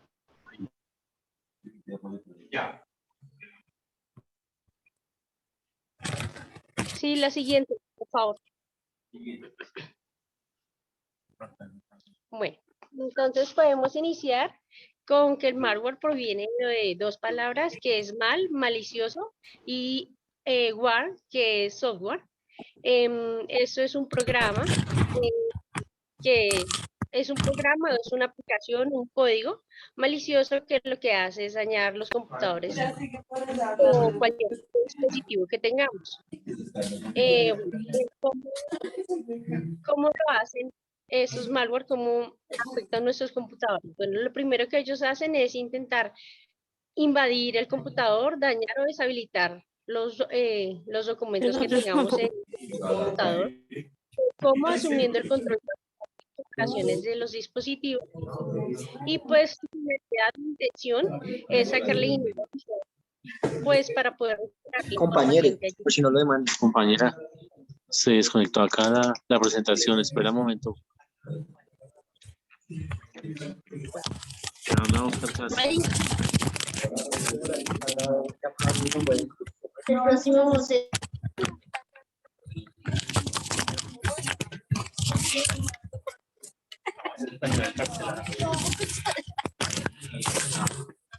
Ya. Sí, la siguiente, por favor. Bueno, entonces podemos iniciar con que el malware proviene de dos palabras, que es mal, malicioso, y ware, que es software. Esto es un programa que es un programa, es una aplicación, un código malicioso que lo que hace es dañar los computadores o cualquier dispositivo que tengamos. ¿Cómo lo hacen esos malware? ¿Cómo afectan nuestros computadores? Bueno, lo primero que ellos hacen es intentar invadir el computador, dañar o deshabilitar los documentos que tengamos en el computador, como asumiendo el control de las operaciones de los dispositivos, y pues la intención es sacarle dinero, pues para poder recuperar la Compañero, información que hay. por si no lo demandan. Compañera, se desconectó acá la presentación. Espera un momento. Pero no, El próximo museo.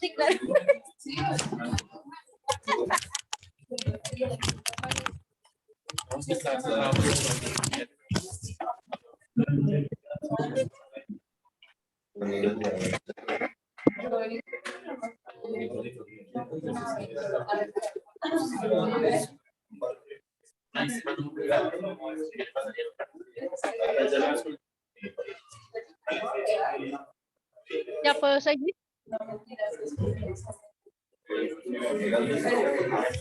Sí, claro. ¿Ya puedo seguir?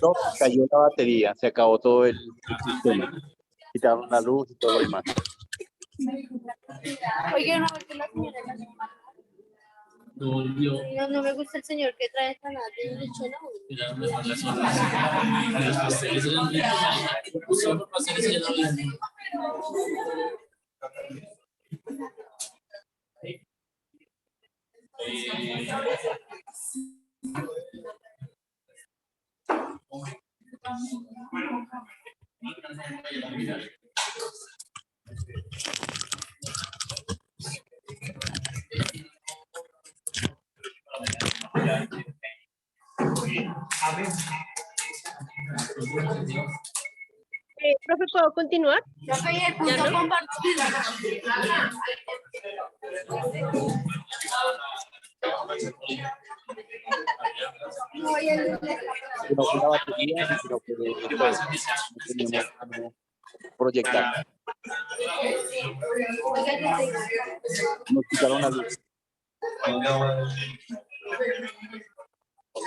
No, cayó la batería, se acabó todo el sistema. Quitaron la luz y todo lo demás. Oye, no, porque la señora no me gusta el señor que trae canal de lechona. Profe, ¿puedo continuar? Profe, y el punto ¿Ya no? compartido. No fue la batería, sino que pues, no teníamos cómo proyectar. Nos quitaron la luz.